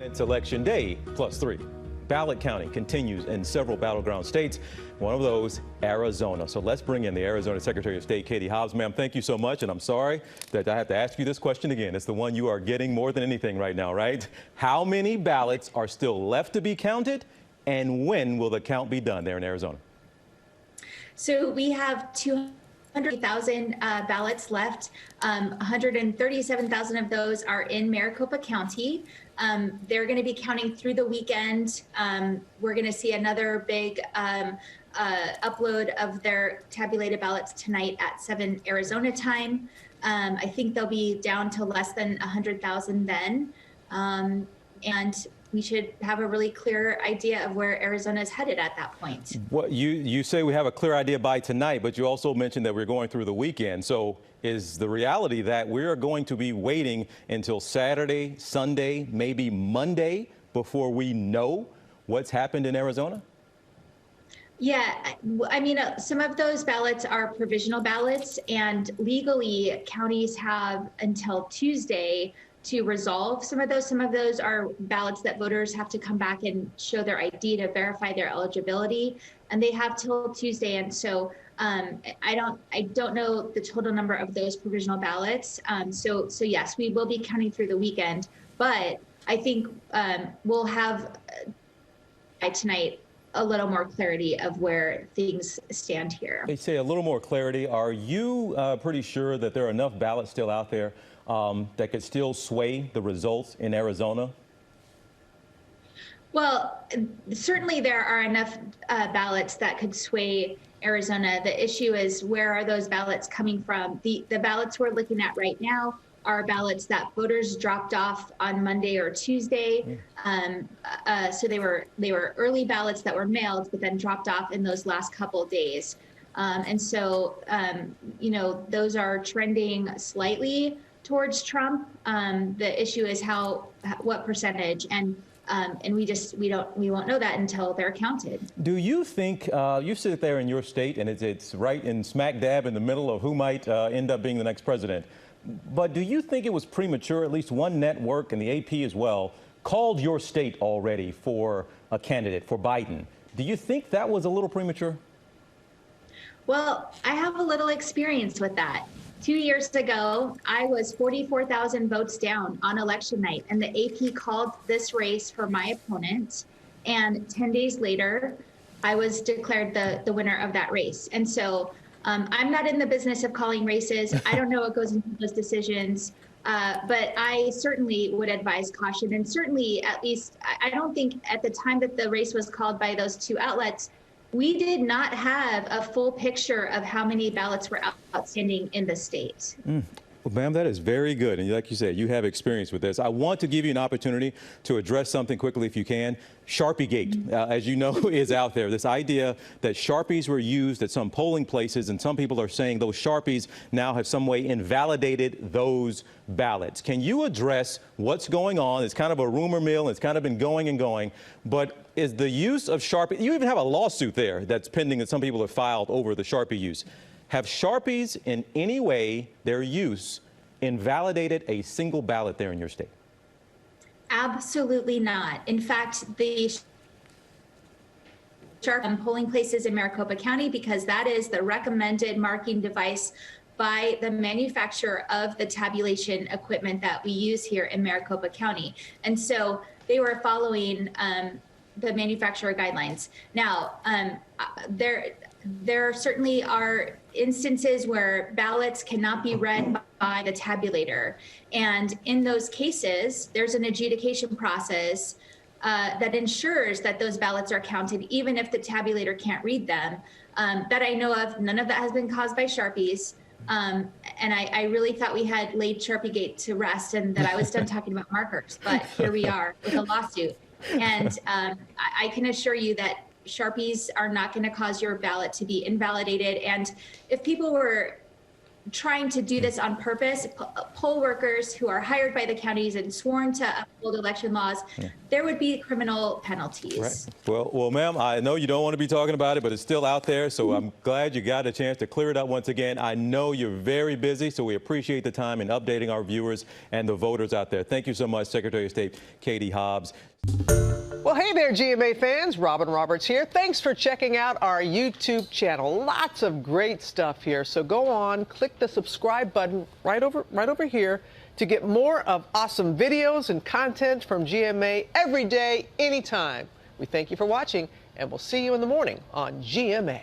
It's election day +3. Ballot counting continues in several battleground states, one of those Arizona. So let's bring in the Arizona Secretary of State Katie Hobbs. Ma'am, thank you so much, and I'm sorry that I have to ask you this question again. It's the one you are getting more than anything right now, right? How many ballots are still left to be counted, and when will the count be done there in Arizona? So we have 200,000 ballots left. 137,000 of those are in Maricopa County. They're going to be counting through the weekend. We're going to see another big upload of their tabulated ballots tonight at 7 Arizona time. I think they'll be down to less than 100,000 then. And we should have a really clear idea of where Arizona is headed at that point. What you say we have a clear idea by tonight, but you also mentioned that we're going through the weekend. So is the reality that we're going to be waiting until Saturday, Sunday, maybe Monday before we know what's happened in Arizona? Yeah, I mean, some of those ballots are provisional ballots, and legally counties have until Tuesday to resolve some of those. Some of those are ballots that voters have to come back and show their ID to verify their eligibility, and they have till Tuesday. And so I don't know the total number of those provisional ballots. So yes, we will be counting through the weekend, but I think we'll have by tonight a little more clarity of where things stand here. They say a little more clarity. Are you pretty sure that there are enough ballots still out there that could still sway the results in Arizona? Well, certainly there are enough ballots that could sway Arizona. The issue is, where are those ballots coming from? The ballots we're looking at right now are ballots that voters dropped off on Monday or Tuesday. So they were early ballots that were mailed, but then dropped off in those last couple days. And so, you know, those are trending slightly towards Trump. The issue is what percentage, and we won't know that until they're counted. Do you think you sit there in your state, and it's right in smack dab in the middle of who might end up being the next president? But do you think it was premature? At least one network and the AP as well called your state already for a candidate for Biden. Do you think that was a little premature? Well, I have a little experience with that. 2 years ago, I was 44,000 votes down on election night, and the AP called this race for my opponent. And 10 days later, I was declared the winner of that race. And so I'm not in the business of calling races. I don't know what goes into those decisions, but I certainly would advise caution. And certainly, at least, I don't think at the time that the race was called by those two outlets, we did not have a full picture of how many ballots were outstanding in the state. Well, ma'am, that is very good. And like you said, you have experience with this. I want to give you an opportunity to address something quickly if you can. Sharpie Gate, as you know, is out there. This idea that Sharpies were used at some polling places, and some people are saying those Sharpies now have some way invalidated those ballots. Can you address what's going on? It's kind of a rumor mill. It's kind of been going and going. But is the use of Sharpie, you even have a lawsuit there that's pending that some people have filed over the Sharpie use. Have Sharpies in any way, their use, invalidated a single ballot there in your state? Absolutely not. In fact, the Sharpie polling places in Maricopa County, because that is the recommended marking device by the manufacturer of the tabulation equipment that we use here in Maricopa County. And so they were following the manufacturer guidelines. Now, there certainly are instances where ballots cannot be read by the tabulator. And in those cases, there's an adjudication process that ensures that those ballots are counted, even if the tabulator can't read them. That I know of, none of that has been caused by Sharpies. And I really thought we had laid Sharpie Gate to rest and that I was done talking about markers, but here we are with a lawsuit. And I can assure you that Sharpies are not going to cause your ballot to be invalidated. And if people were trying to do this on purpose, poll workers who are hired by the counties and sworn to uphold election laws, there would be criminal penalties. Right. Well, ma'am, I know you don't want to be talking about it, but it's still out there. So I'm glad you got a chance to clear it up once again. I know you're very busy, so we appreciate the time in updating our viewers and the voters out there. Thank you so much, Secretary of State Katie Hobbs. Well, hey there, GMA fans. Robin Roberts here. Thanks for checking out our YouTube channel. Lots of great stuff here. So go on, click the subscribe button right over here to get more of awesome videos and content from GMA every day, anytime. We thank you for watching, and we'll see you in the morning on GMA.